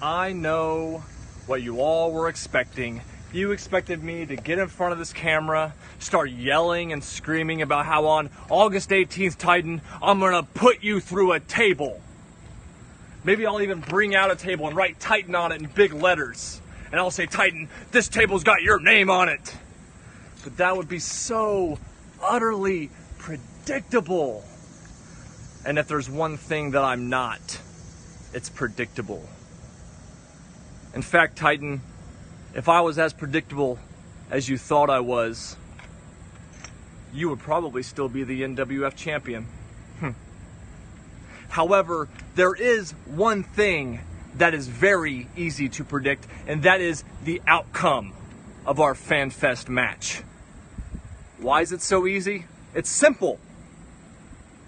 I know what you all were expecting. You expected me to get in front of this camera, start yelling and screaming about how on August 18th, Titan, I'm gonna put you through a table. Maybe I'll even bring out a table and write Titan on it in big letters. And I'll say, Titan, this table's got your name on it. But that would be so utterly predictable. And if there's one thing that I'm not, it's predictable. In fact, Titan, if I was as predictable as you thought I was, you would probably still be the NWF champion. However, there is one thing that is very easy to predict, and that is the outcome of our Fanfest match. Why is it so easy? It's simple.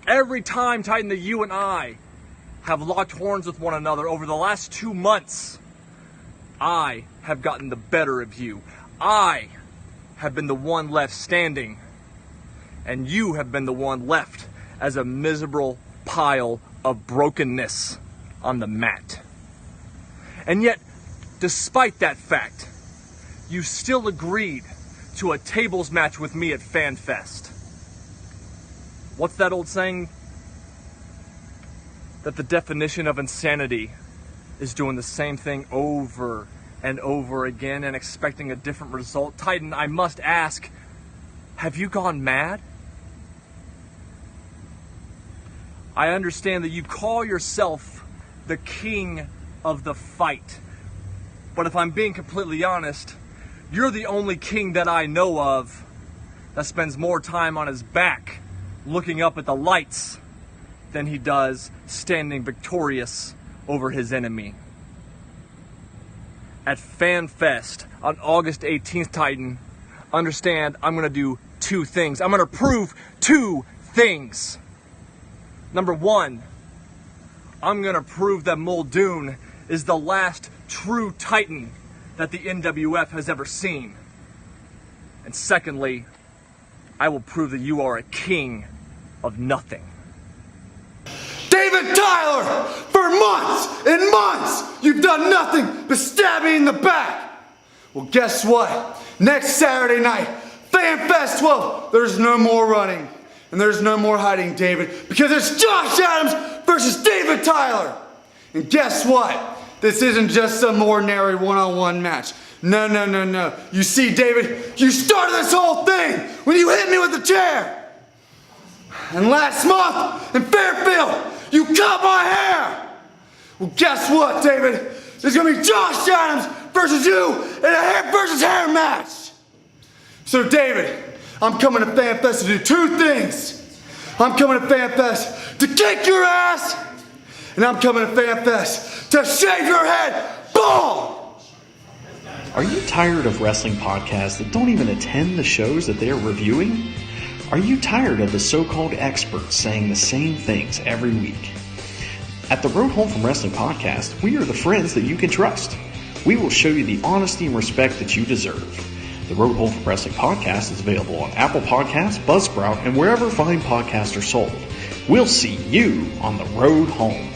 Every time, Titan, that you and I have locked horns with one another over the last 2 months, I have gotten the better of you. I have been the one left standing, and you have been the one left as a miserable pile of brokenness on the mat. And yet, despite that fact, you still agreed to a tables match with me at Fanfest. What's that old saying? That the definition of insanity is doing the same thing over and over again and expecting a different result. Titan, I must ask, have you gone mad? I understand that you call yourself the king of the fight. But if I'm being completely honest, you're the only king that I know of that spends more time on his back looking up at the lights than he does standing victorious over his enemy. At Fanfest on August 18th, Titan, understand I'm going to do 2 things. I'm going to prove 2 things. Number 1, I'm going to prove that Muldoon is the last true Titan that the NWF has ever seen. And secondly, I will prove that you are a king of nothing. David Tyler, for months and months, you've done nothing but stab me in the back. Well, guess what? Next Saturday night, Fanfest 12, there's no more running and there's no more hiding, David, because it's Josh Adams versus David Tyler. And guess what? This isn't just some ordinary one-on-one match. No, no, no, no. You see, David, you started this whole thing when you hit me with the chair. And last month in Fairfield, you cut my hair! Well, guess what, David? There's gonna be Josh Adams versus you in a hair versus hair match! So, David, I'm coming to Fanfest to do 2 things. I'm coming to Fanfest to kick your ass, and I'm coming to Fanfest to shave your head bald! Are you tired of wrestling podcasts that don't even attend the shows that they are reviewing? Are you tired of the so-called experts saying the same things every week? At the Road Home from Wrestling podcast, we are the friends that you can trust. We will show you the honesty and respect that you deserve. The Road Home from Wrestling podcast is available on Apple Podcasts, Buzzsprout, and wherever fine podcasts are sold. We'll see you on the road home.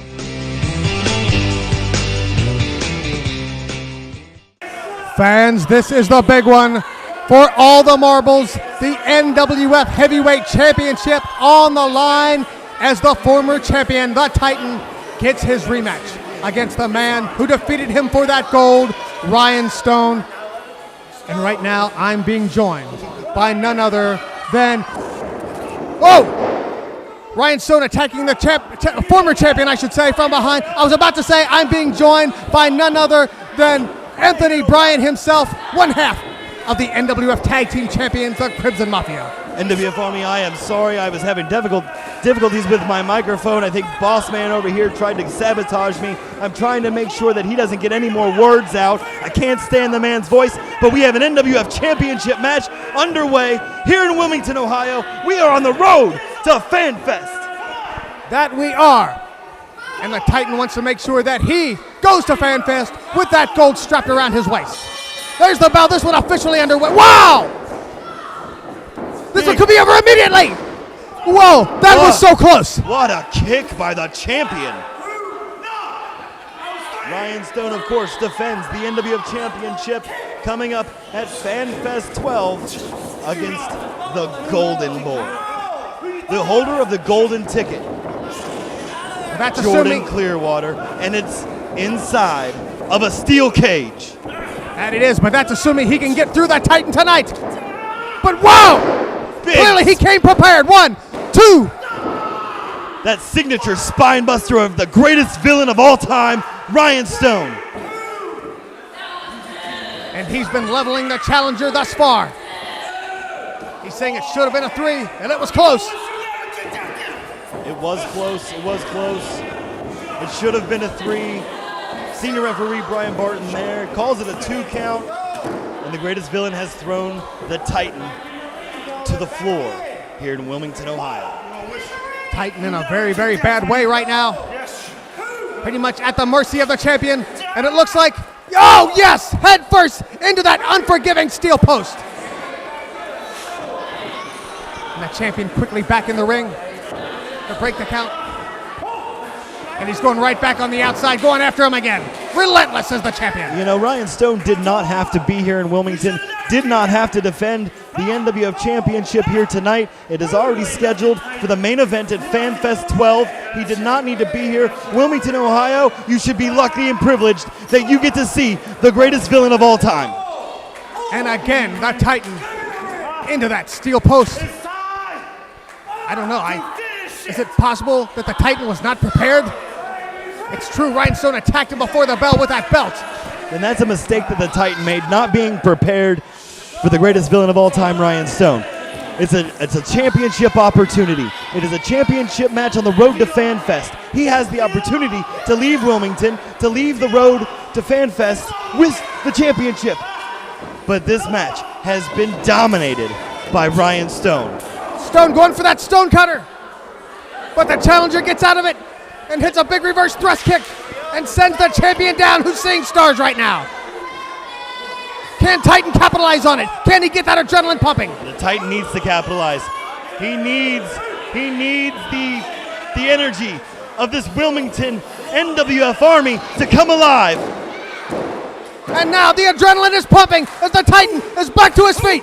Fans, this is the big one. For all the marbles, the NWF Heavyweight Championship on the line as the former champion, the Titan, gets his rematch against the man who defeated him for that gold, Ryan Stone. And right now, I'm being joined by none other than... Oh! Ryan Stone attacking the former champion, I should say, from behind. I was about to say I'm being joined by none other than Anthony Bryan himself, one half of the NWF Tag Team Champions, the Crimson Mafia. NWF Army, I am sorry. I was having difficulties with my microphone. I think Boss Man over here tried to sabotage me. I'm trying to make sure that he doesn't get any more words out. I can't stand the man's voice, but we have an NWF Championship match underway here in Wilmington, Ohio. We are on the road to Fanfest. That we are. And the Titan wants to make sure that he goes to Fanfest with that gold strapped around his waist. There's the bell. This one officially underway. Wow! This one could be over immediately. Whoa, that was so close. What a kick by the champion. Ryan Stone, of course, defends the NWF Championship coming up at Fanfest 12 against the Golden Boy. The holder of the golden ticket, That's Jordan assuming Clearwater, and it's inside of a steel cage. that it is, but that's assuming he can get through that Titan tonight. But whoa! Big. Clearly he came prepared. 1, 2. That signature spine buster of the greatest villain of all time, Ryan Stone. And he's been leveling the challenger thus far. He's saying it should have been a 3, and it was close. It was close. It was close. It should have been a 3. Senior referee Brian Barton there calls it a 2 count. And the greatest villain has thrown the Titan to the floor here in Wilmington, Ohio. Titan in a very, very bad way right now. Pretty much at the mercy of the champion. And it looks like, oh yes, head first into that unforgiving steel post. And the champion quickly back in the ring to break the count. And he's going right back on the outside, going after him again. Relentless as the champion. You know, Ryan Stone did not have to be here in Wilmington, did not have to defend the NWF Championship here tonight. It is already scheduled for the main event at FanFest 12. He did not need to be here. Wilmington, Ohio, you should be lucky and privileged that you get to see the greatest villain of all time. And again, the Titan into that steel post. I don't know. Is it possible that the Titan was not prepared? It's true, Ryan Stone attacked him before the bell with that belt. And that's a mistake that the Titan made, not being prepared for the greatest villain of all time, Ryan Stone. It's a championship opportunity. It is a championship match on the road to FanFest. He has the opportunity to leave Wilmington, to leave the road to FanFest with the championship. But this match has been dominated by Ryan Stone. Stone going for that stone cutter. But the challenger gets out of it and hits a big reverse thrust kick and sends the champion down, who's seeing stars right now. Can Titan capitalize on it? Can he get that adrenaline pumping? The Titan needs to capitalize. He needs the energy of this Wilmington NWF Army to come alive. And now the adrenaline is pumping as the Titan is back to his feet.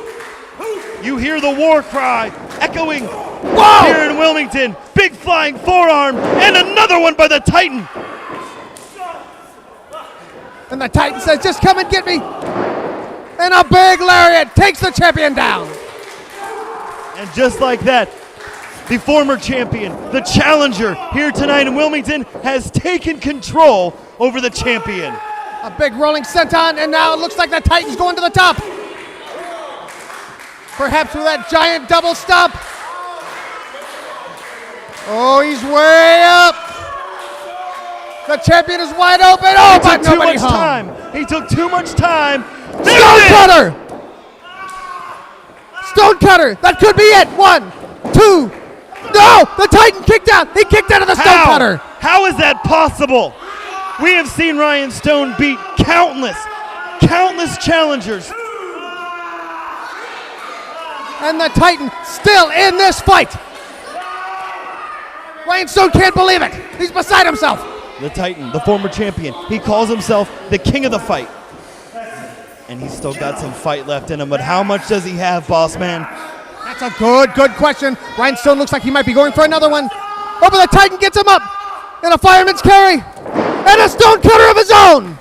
You hear the war cry echoing Whoa! here in Wilmington. Big flying forearm and another one by the Titan. And the Titan says, just come and get me. And a big lariat takes the champion down. And just like that, the former champion, the challenger here tonight in Wilmington, has taken control over the champion. A big rolling senton, and now it looks like the Titan's going to the top. Perhaps with that giant double stomp. Oh, he's way up. The champion is wide open. Oh, but nobody hung. He took too much time. Stone cutter. Stone cutter. That could be it. 1, 2. No, the Titan kicked out. He kicked out of the stone cutter. How is that possible? We have seen Ryan Stone beat countless challengers. And the Titan still in this fight. Ryan Stone can't believe it. He's beside himself. The Titan, the former champion, he calls himself the king of the fight. And he's still got some fight left in him, but how much does he have, boss man? That's a good question. Ryan Stone looks like he might be going for another one. Oh, but the Titan gets him up in a fireman's carry. And a stone cutter of his own.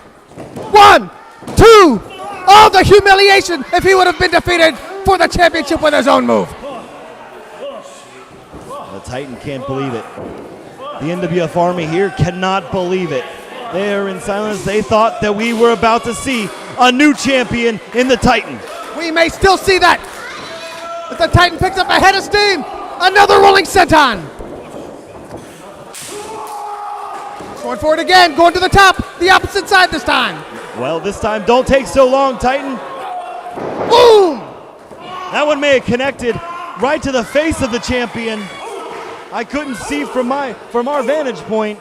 1, 2. Oh, the humiliation if he would have been defeated for the championship with his own move. The Titan can't believe it. The NWF Army here cannot believe it. They are in silence. They thought that we were about to see a new champion in the Titan. We may still see that. But the Titan picks up a head of steam. Another rolling senton. Going for it again. Going to the top. The opposite side this time. Well, this time, don't take so long, Titan. Boom! That one may have connected right to the face of the champion. I couldn't see from our vantage point.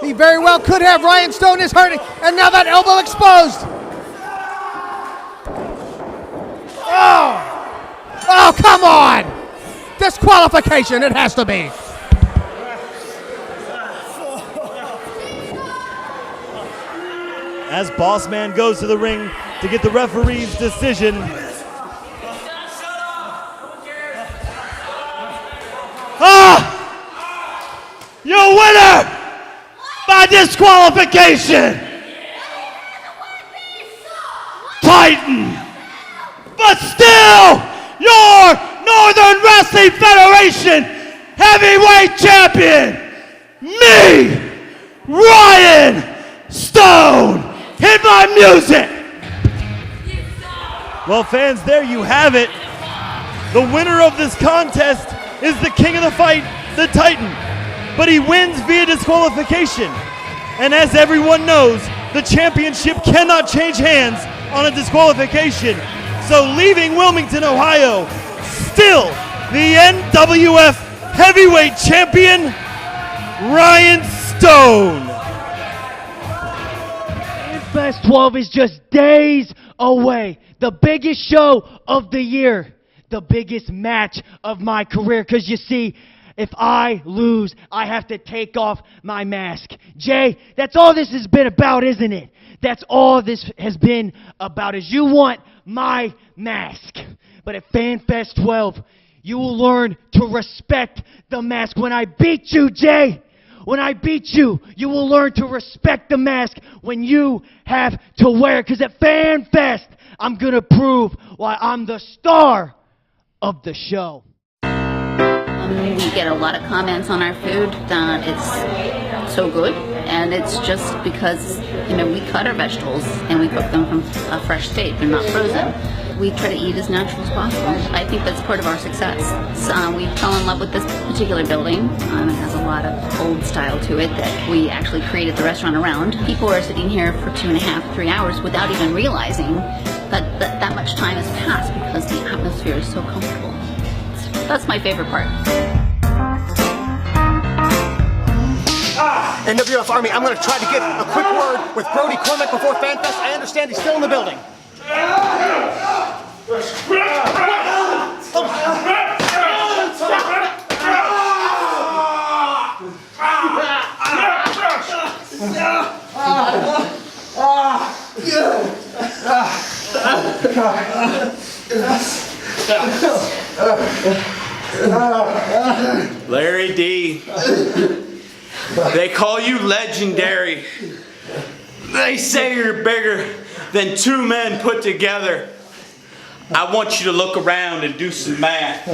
He very well could have. Ryan Stone is hurting, and now that elbow exposed. Oh, come on! Disqualification, it has to be. as Boss Man goes to the ring to get the referee's decision. Your winner by disqualification, Titan, but still your Northern Wrestling Federation heavyweight champion, me, Ryan Stone. Hit my music. Well, fans, there you have it. The winner of this contest is the king of the fight, the Titan. But he wins via disqualification. And as everyone knows, the championship cannot change hands on a disqualification. So leaving Wilmington, Ohio, still the NWF Heavyweight Champion, Ryan Stone. Fanfest 12 is just days away. The biggest show of the year. The biggest match of my career. Because you see, if I lose, I have to take off my mask. Jay, that's all this has been about, isn't it? That's all this has been about, is you want my mask. But at Fanfest 12, you will learn to respect the mask. When I beat you, Jay, when I beat you, you will learn to respect the mask when you have to wear it. Because at Fanfest, I'm going to prove why I'm the star of the show. We get a lot of comments on our food that it's so good, and it's just because, you know, we cut our vegetables and we cook them from a fresh state. They're not frozen. We try to eat as natural as possible. I think that's part of our success. So, we fell in love with this particular building. It has a lot of old style to it that we actually created the restaurant around. People are sitting here for 2.5, 3 hours without even realizing that much time has passed because the atmosphere is so comfortable. That's my favorite part. NWF Army, I'm going to try to get a quick word with Brody Cormack before Fanfest. I understand he's still in the building. Larry D. They call you legendary. They say you're bigger than 2 men put together. I want you to look around and do some math.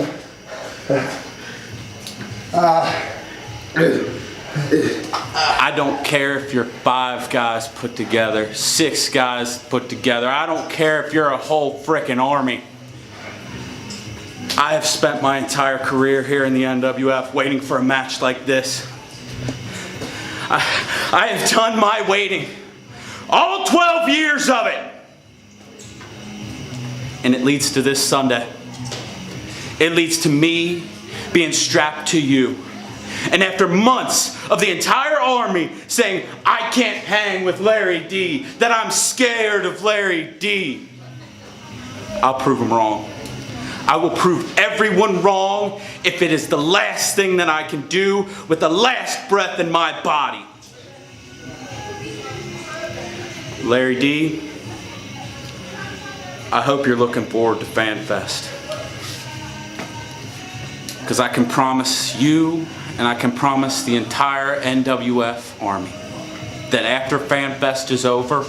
I don't care if you're 5 guys put together, 6 guys put together. I don't care if you're a whole frickin' army. I have spent my entire career here in the NWF waiting for a match like this. I have done my waiting, all 12 years of it. And it leads to this Sunday. It leads to me being strapped to you. And after months of the entire army saying, I can't hang with Larry D, that I'm scared of Larry D, I'll prove them wrong. I will prove everyone wrong if it is the last thing that I can do with the last breath in my body. Larry D, I hope you're looking forward to Fanfest. Because I can promise you and I can promise the entire NWF Army that after Fanfest is over,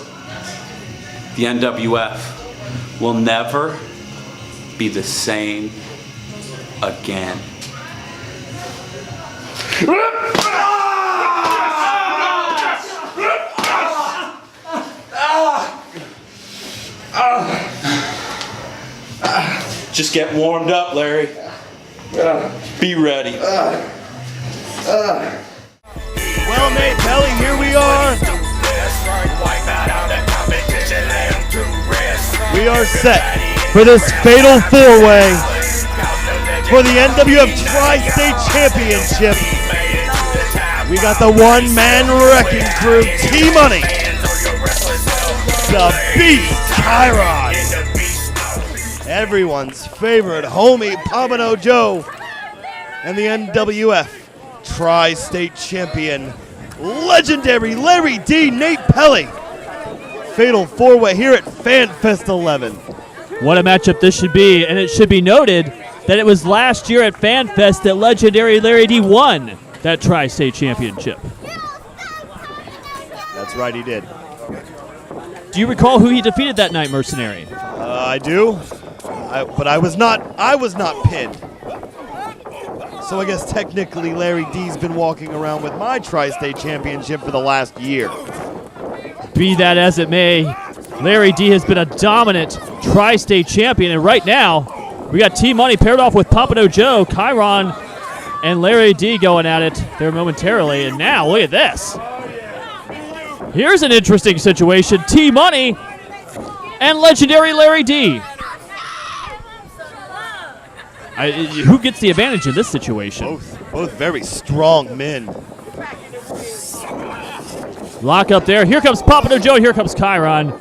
the NWF will never be the same again. Just get warmed up, Larry. Be ready. Well, Nate Pelly, here we are. We are set for this fatal 4-way for the NWF Tri-State Championship. We got the one-man wrecking crew, T-Money, the Beast Kyron, everyone's favorite homie, Pompano Joe, and the NWF Tri-State Champion, legendary Larry D. Nate Pelly. fatal four-way here at Fanfest 11. What a matchup this should be, and it should be noted that it was last year at Fanfest that legendary Larry D won that Tri-State championship. That's right, he did. Do you recall who he defeated that night, Mercenary? I do, but I was not pinned. So I guess technically Larry D's been walking around with my Tri-State championship for the last year. Be that as it may, Larry D has been a dominant Tri-State champion, and right now we got T-Money paired off with Pompano Joe, Kyron, and Larry D going at it there momentarily, and now look at this. Here's an interesting situation. T-Money and legendary Larry D. Who gets the advantage in this situation? Both very strong men. Lock up there. Here comes Pompano Joe. Here comes Kyron.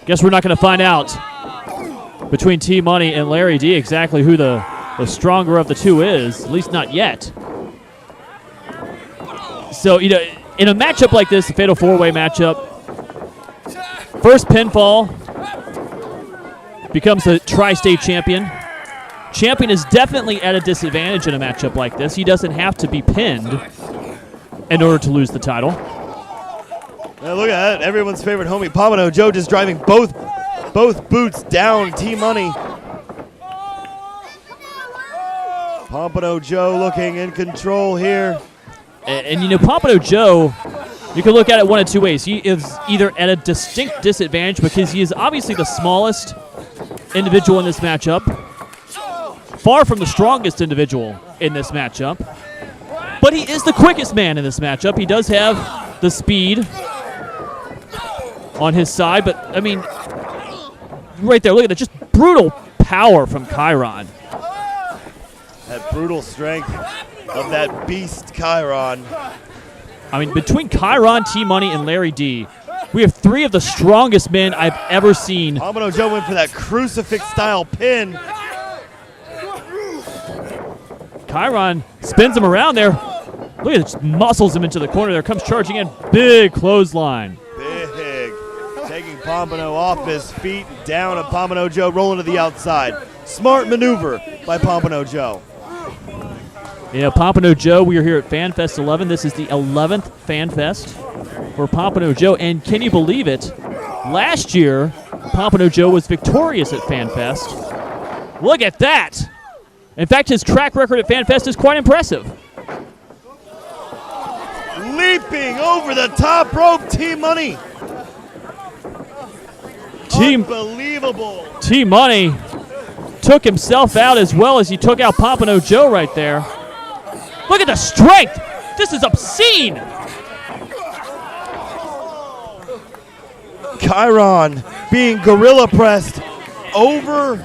Guess we're not going to find out between T-Money and Larry D exactly who the stronger of the two is, at least not yet. So, you know, in a matchup like this, a fatal four-way matchup, first pinfall becomes the Tri-State champion. Champion is definitely at a disadvantage in a matchup like this. He doesn't have to be pinned in order to lose the title. Now look at that. Everyone's favorite homie, Pompano Joe, just driving both boots down T-Money. Pompano Joe looking in control here. And you know, Pompano Joe, you can look at it one of two ways. He is either at a distinct disadvantage because he is obviously the smallest individual in this matchup, far from the strongest individual in this matchup, but he is the quickest man in this matchup. He does have the speed on his side, but I mean, right there, look at that, just brutal power from Kyron. That brutal strength of that beast Kyron. I mean, between Kyron, T-Money, and Larry D, we have three of the strongest men I've ever seen. Pompano Joe went for that crucifix-style pin. Kyron spins him around there. Look at it, just muscles him into the corner. There comes charging in. Big clothesline. Big. Taking Pompano off his feet, down, and Pompano Joe rolling to the outside. Smart maneuver by Pompano Joe. Yeah, Pompano Joe, we are here at Fanfest 11. This is the 11th Fanfest for Pompano Joe. And can you believe it? Last year, Pompano Joe was victorious at Fanfest. Look at that. In fact, his track record at Fanfest is quite impressive. Leaping over the top rope, T-Money. Unbelievable. T-Money took himself out as well as he took out Pompano Joe right there. Look at the strength. This is obscene. Kyron being gorilla pressed over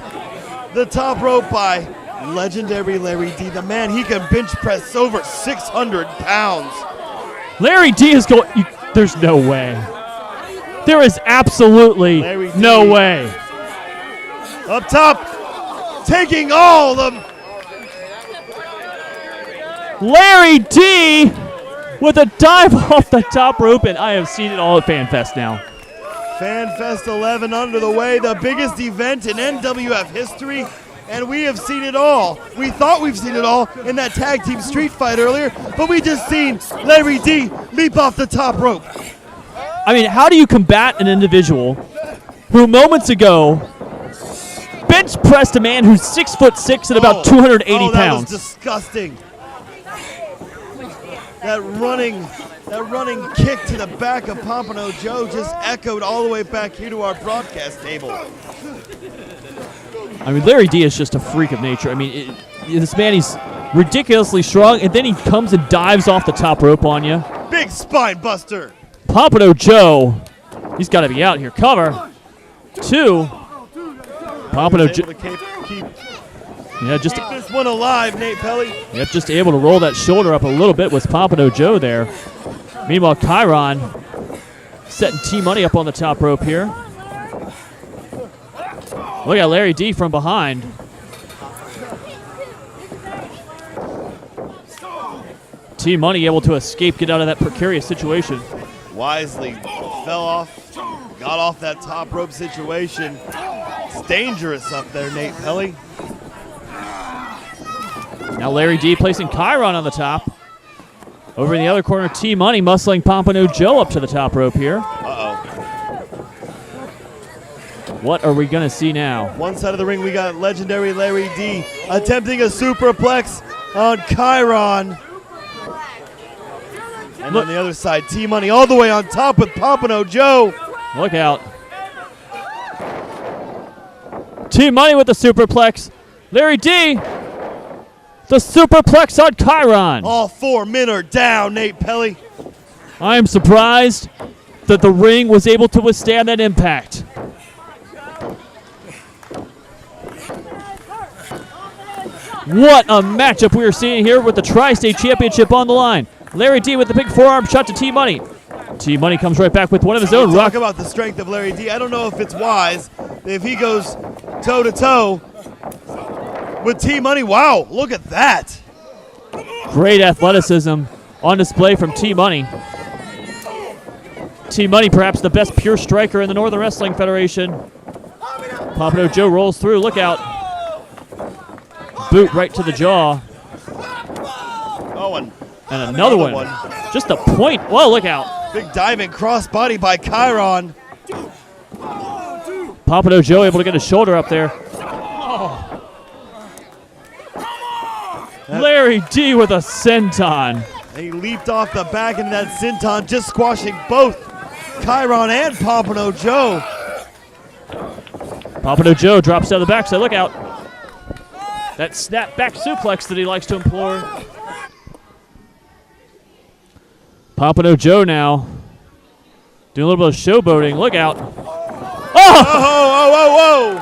the top rope by legendary Larry D. The man, he can bench press over 600 pounds. Larry D is going. There's no way. There is absolutely no way. Up top, taking all the. Larry D with a dive off the top rope, and I have seen it all at Fanfest now. Fanfest 11 under the way, the biggest event in NWF history, and we have seen it all. We thought we've seen it all in that tag team street fight earlier, but we just seen Larry D leap off the top rope. I mean, how do you combat an individual who moments ago bench pressed a man who's 6'6" and about 280 that pounds? Was disgusting. That running kick to the back of Pompano Joe just echoed all the way back here to our broadcast table. I mean, Larry D is just a freak of nature. I mean, this man, he's ridiculously strong, and then he comes and dives off the top rope on you. Big spine buster. Pompano Joe, he's got to be out here. Cover. Two. Pompano Joe. Yeah, just keep this one alive, Nate Pelly. Yep, just able to roll that shoulder up a little bit with Pompano Joe there. Meanwhile, Kyron setting T-Money up on the top rope here. Look at Larry D from behind. T-Money able to escape, get out of that precarious situation. Wisely fell off, got off that top rope situation. It's dangerous up there, Nate Pelly. Now Larry D placing Kyron on the top. Over in the other corner, T-Money muscling Pompano Joe up to the top rope here. Uh-oh. What are we going to see now? One side of the ring, we got legendary Larry D attempting a superplex on Kyron. And on the other side, T-Money all the way on top with Pompano Joe. Look out. T-Money with the superplex. Larry D, the superplex on Kyron. All 4 men are down, Nate Pelly. I am surprised that the ring was able to withstand that impact. What a matchup we are seeing here with the Tri-State Championship on the line. Larry D with the big forearm shot to T-Money. T-Money comes right back with one of his own. Talk about the strength of Larry D. I don't know if it's wise if he goes toe-to-toe with T-Money. Wow, look at that. Great athleticism on display from T-Money. T-Money, perhaps the best pure striker in the Northern Wrestling Federation. Pompano Joe rolls through. Look out. Boot right to the jaw. Oh, and another one. Just a point. Whoa, look out. Big diving crossbody by Kyron. Pompano Joe able to get his shoulder up there. Oh. Larry D with a senton. He leaped off the back into that senton, just squashing both Kyron and Pompano Joe. Pompano Joe drops out of the backside. Look out. That snap back suplex that he likes to employ. Pompano Joe now doing a little bit of showboating. Look out. Oh!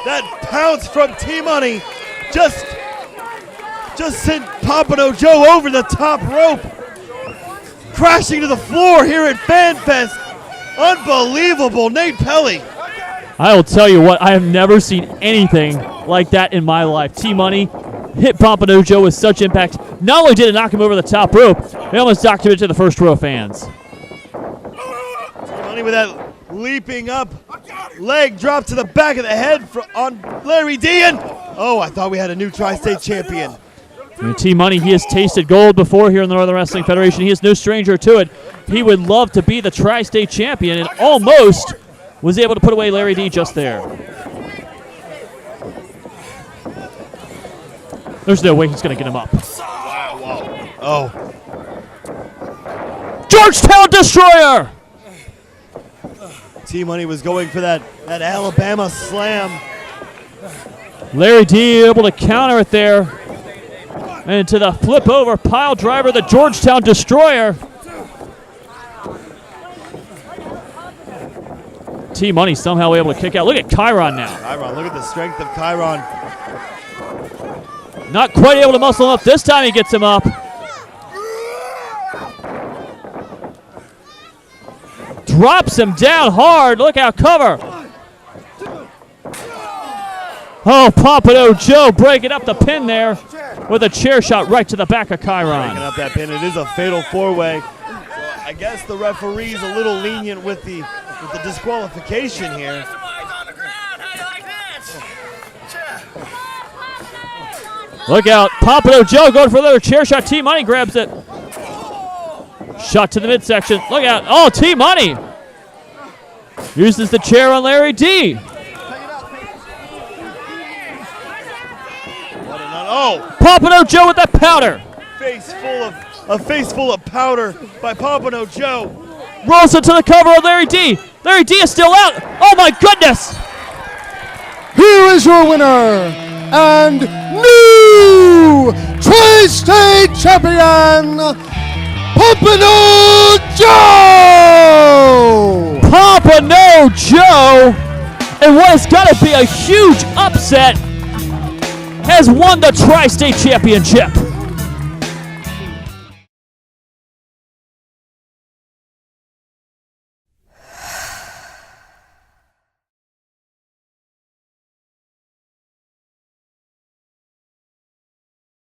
That pounce from T-Money just sent Pompano Joe over the top rope. Crashing to the floor here at Fanfest. Unbelievable, Nate Pelly. I will tell you what, I have never seen anything like that in my life. T-Money hit Pompano Joe with such impact. Not only did it knock him over the top rope, it almost knocked him into the first row of fans. T-Money with that leaping up leg drop to the back of the head on Larry D. And oh, I thought we had a new Tri-State champion. T-Money, he has tasted gold before here in the Northern Wrestling Federation. He is no stranger to it. He would love to be the Tri-State champion and almost was able to put away Larry D just there. There's no way he's going to get him up. Wow. Oh. Georgetown Destroyer! T-Money was going for that Alabama slam. Larry D able to counter it there. And to the flip over pile driver, the Georgetown Destroyer. T-Money somehow able to kick out. Look at Kyron now. Kyron, look at the strength of Kyron. Not quite able to muscle him up. This time he gets him up. Drops him down hard. Look out, cover. Oh, Pompano Joe breaking up the pin there with a chair shot right to the back of Kyron. Breaking up that pin. It is a fatal four-way. So I guess the referee's a little lenient with the disqualification here. Look out. Pompano Joe going for another chair shot. T-Money grabs it. Shot to the midsection. Look out. Oh, T-Money uses the chair on Larry D. Oh, Pompano Joe with that powder. A face full of powder by Pompano Joe. Rolls into the cover of Larry D. Larry D is still out. Oh my goodness. Here is your winner and new Tri-State champion, Pompano Joe! Pompano Joe, and what has got to be a huge upset, has won the Tri-State Championship.